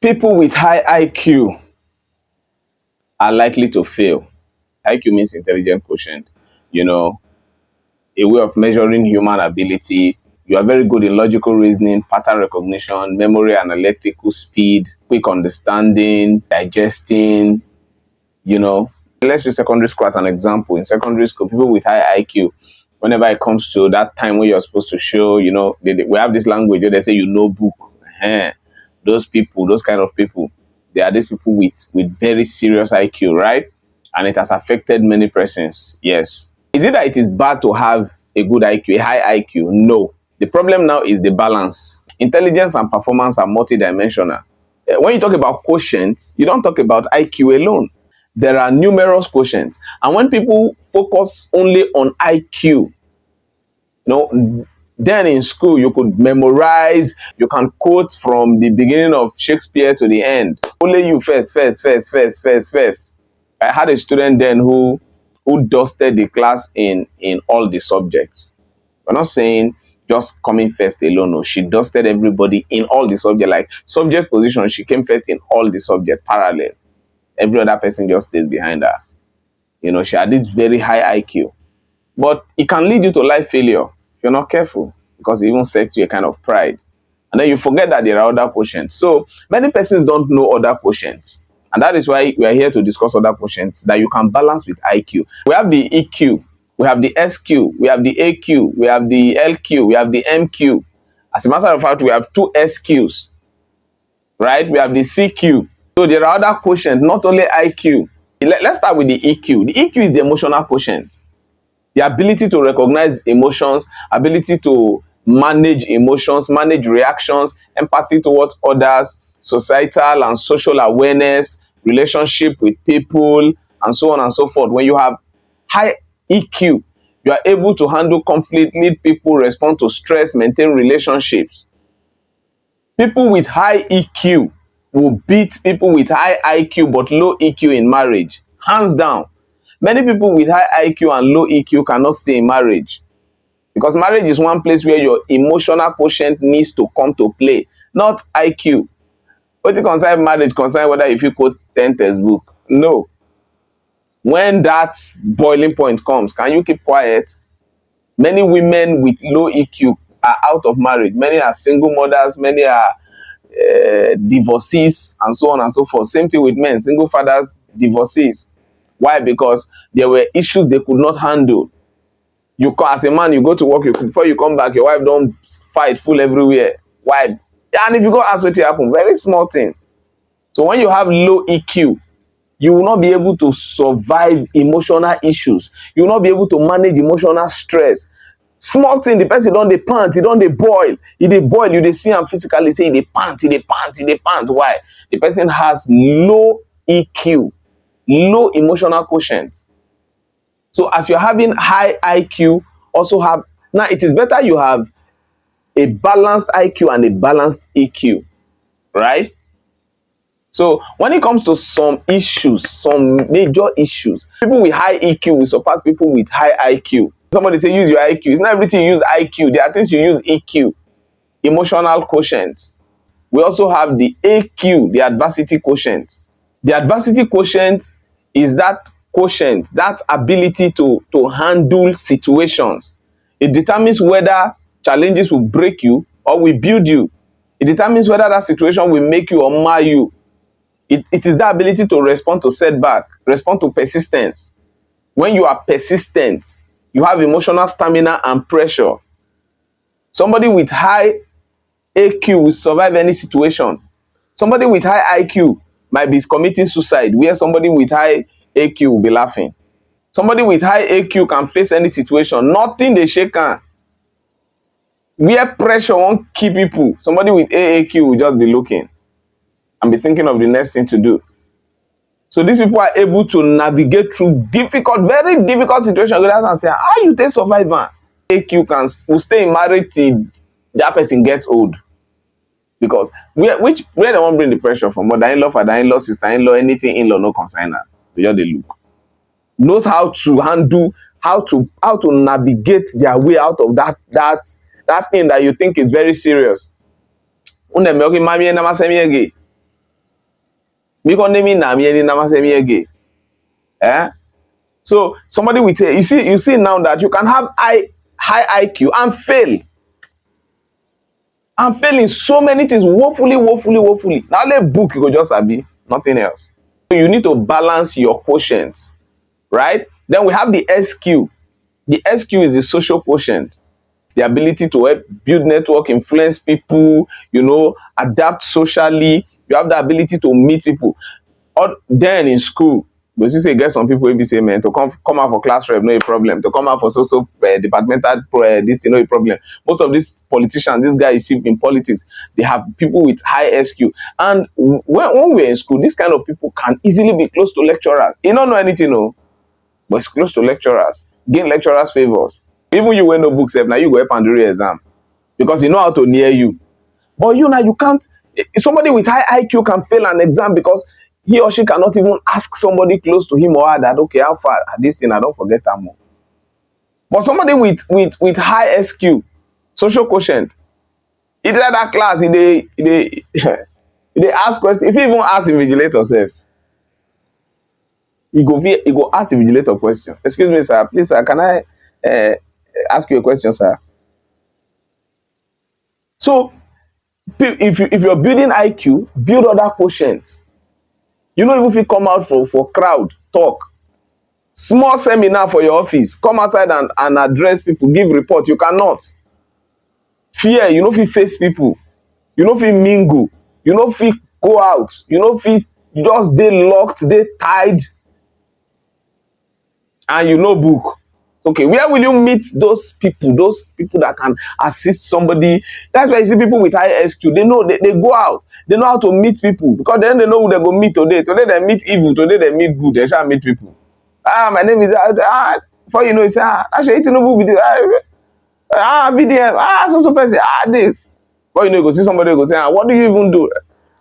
People with high IQ are likely to fail. IQ means intelligent quotient. You know, a way of measuring human ability. You are very good in logical reasoning, pattern recognition, memory, analytical speed, quick understanding, digesting, you know. Let's use secondary school as an example. In secondary school, people with high IQ, whenever it comes to that time when you're supposed to show, we have this language where they say you know book. Ehen. Those people, those kind of people, they are these people with very serious IQ, right? And it has affected many persons. Yes. Is it that it is bad to have a good IQ, a high IQ? No. The problem now is the balance. Intelligence and performance are multidimensional. When you talk about quotient, you don't talk about IQ alone. There are numerous quotients. And when people focus only on IQ, then in school you could memorize, you can quote from the beginning of Shakespeare to the end. Only you first. I had a student then who dusted the class in all the subjects. We're not saying just coming first alone. No, she dusted everybody in all the subjects. Like subject position, she came first in all the subjects parallel. Every other person just stays behind her. She had this very high IQ. But it can lead you to life failure if you're not careful, because it even sets you a kind of pride. And then you forget that there are other quotients. So many persons don't know other quotients. And that is why we are here to discuss other quotients that you can balance with IQ. We have the EQ, we have the SQ, we have the AQ, we have the LQ, we have the MQ. As a matter of fact, we have two SQs, right? We have the CQ. So there are other quotients, not only IQ. Let's start with the EQ. The EQ is the emotional quotient. The ability to recognize emotions, ability to manage emotions, manage reactions, empathy towards others, societal and social awareness, relationship with people, and so on and so forth. When you have high EQ, you are able to handle conflict, lead people, respond to stress, maintain relationships. People with high EQ will beat people with high IQ but low EQ in marriage, hands down. Many people with high IQ and low EQ cannot stay in marriage, because marriage is one place where your emotional quotient needs to come to play, not IQ. What you concern marriage concern whether if you quote 10 textbook. No. When that boiling point comes, can you keep quiet? Many women with low EQ are out of marriage. Many are single mothers, many are divorcees, and so on and so forth. Same thing with men, single fathers, divorcees. Why? Because there were issues they could not handle. As a man, you go to work, before you come back, your wife don't fight full everywhere. Why? And if you go ask what happen, very small thing. So when you have low EQ, you will not be able to survive emotional issues. You will not be able to manage emotional stress. Small thing, the person don't dey pant, he don't dey boil. He dey boil, you dey see him physically say he dey pant. Why? The person has low EQ, low emotional quotient. So as you're having high IQ, also have, now it is better you have a balanced IQ and a balanced EQ, right? So when it comes to some issues, some major issues, people with high EQ will surpass people with high IQ. Somebody say use your IQ. It's not everything you use IQ. There are things you use EQ, emotional quotient. We also have the AQ, the adversity quotient. The adversity quotient is that quotient, that ability to handle situations. It determines whether challenges will break you or will build you. It determines whether that situation will make you or mar you. It is the ability to respond to setback, respond to persistence. When you are persistent, you have emotional stamina and pressure. Somebody with high AQ will survive any situation. Somebody with high IQ might be committing suicide, where somebody with high AQ will be laughing. Somebody with high AQ can face any situation. Nothing they shake on. Where pressure won't keep people, somebody with AAQ will just be looking and be thinking of the next thing to do. So these people are able to navigate through difficult, very difficult situations and say, how you take survival? AQ will stay in marriage till that person gets old. Because where they won't bring the pressure from? Mother-in-law, father-in-law, sister-in-law, anything in-law, no consigner. They just they look. Knows how to handle, how to navigate their way out of that thing that you think is very serious. Because name na me any nama say me again. Eh? So somebody will say, you see now that you can have high IQ and fail. And fail in so many things, woefully. Now let book you go just be nothing else. So you need to balance your quotient, right? Then we have the SQ. The SQ is the social quotient, the ability to help build network, influence people, adapt socially. You have the ability to meet people. Or then in school, but you say get some people will be say, man, to come out for class rep, no a problem. To come out for social departmental this thing, no a problem. Most of these politicians, this guy you see in politics, they have people with high SQ. And when we're in school, this kind of people can easily be close to lecturers. You don't know anything, no, but it's close to lecturers, gain lecturers' favors. Even you wear no books, now you go help and do your exam because you know how to near you. But you now you can't. Somebody with high IQ can fail an exam because he or she cannot even ask somebody close to him or her that, okay, how far this thing, I don't forget that more. But somebody with high SQ, social quotient, he did that class, they ask questions. If you even ask invigilator self, he go ask invigilator question. Excuse me, sir, please, sir, can I ask you a question, sir? So if you're building IQ, build other quotients. You know, even if you come out for crowd, talk, small seminar for your office, come outside and address people, give report, you cannot. Fear, you know, if you face people, you know, if you mingle, you know, if you go out, you know, if you just they locked, they tied, and you know book. Okay, where will you meet those people that can assist somebody? That's why you see people with high SQ, they know they go out. They know how to meet people because then they know who they go meet today. Today they meet evil, today they meet good. They shall meet people. My name is before you know it's actually Tinubu with this BDM so person this. Before you know you go see somebody go say what do you even do?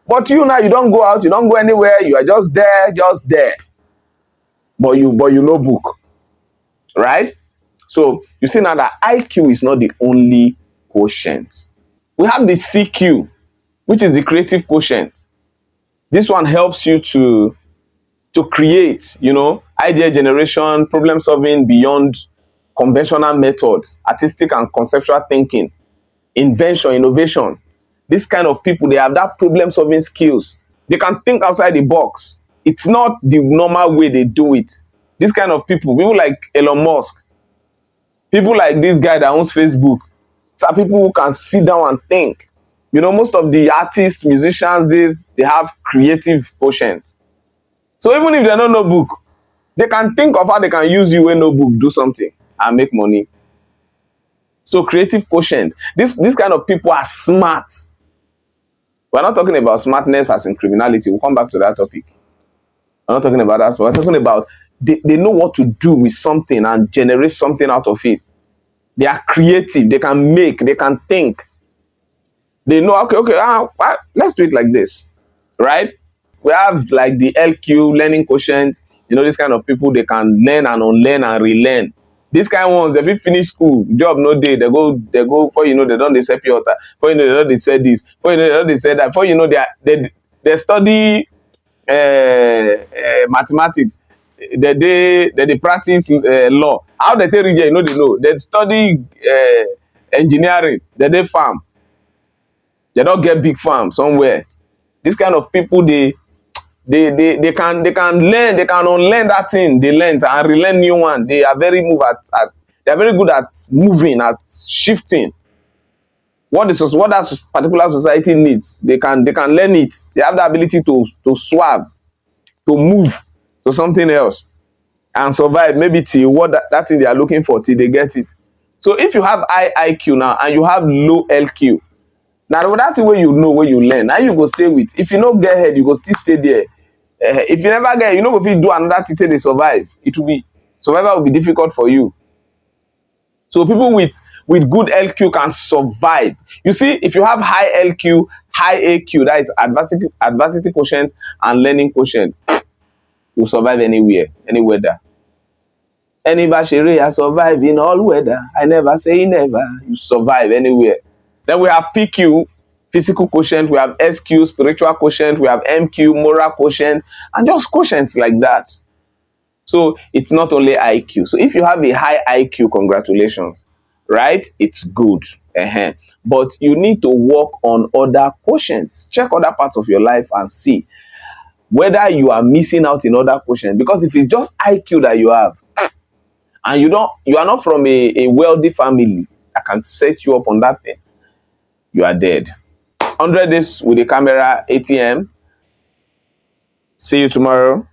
But you now you don't go out, you don't go anywhere. You are just there. But you know book, right? So you see now that IQ is not the only quotient. We have the CQ, which is the creative quotient. This one helps you to create, idea generation, problem solving beyond conventional methods, artistic and conceptual thinking, invention, innovation. This kind of people, they have that problem solving skills. They can think outside the box. It's not the normal way they do it. This kind of people like Elon Musk, people like this guy that owns Facebook, are people who can sit down and think. Most of the artists, musicians, they have creative quotient. So even if they don't know book, they can think of how they can use you in no book, do something and make money. So creative quotient. This kind of people are smart. We're not talking about smartness as in criminality. We'll come back to that topic. We're not talking about that. But we're talking about they know what to do with something and generate something out of it. They are creative. They can make. They can think. They know, okay, let's do it like this, right? We have like the LQ, learning quotient. This kind of people, they can learn and unlearn and relearn. These kind of ones, if you finish school, job no day, they go, they don't they say Piota, for they don't they say this, for they don't they say that, for they study mathematics, they practice law. How they tell you, they know. They study engineering, they farm. They don't get big farm somewhere. This kind of people, they can learn, they can unlearn that thing they learned and relearn new one. They are very they are very good at moving, at shifting. What that particular society needs, they can learn it. They have the ability to swap, to move to something else and survive maybe till what that thing they are looking for till they get it. So if you have high IQ now and you have low LQ, now that thing where you know where you learn, now you go stay with. If you don't get ahead, you go still stay there. If you never get, if you do another thing till they survive, survival will be difficult for you. So people with good LQ can survive. You see, if you have high LQ, high AQ, that is adversity quotient and learning quotient, you survive anywhere, any weather. Any Bashiri, I survive in all weather. I never say never. You survive anywhere. Then we have PQ. physical quotient, we have SQ, spiritual quotient, we have MQ, moral quotient, and just quotients like that. So it's not only IQ. So if you have a high IQ, congratulations, right? It's good. But you need to work on other quotients. Check other parts of your life and see whether you are missing out in other quotients. Because if it's just IQ that you have, and you are not from a wealthy family that can set you up on that thing, you are dead. 100 days with the camera, ATM. See you tomorrow.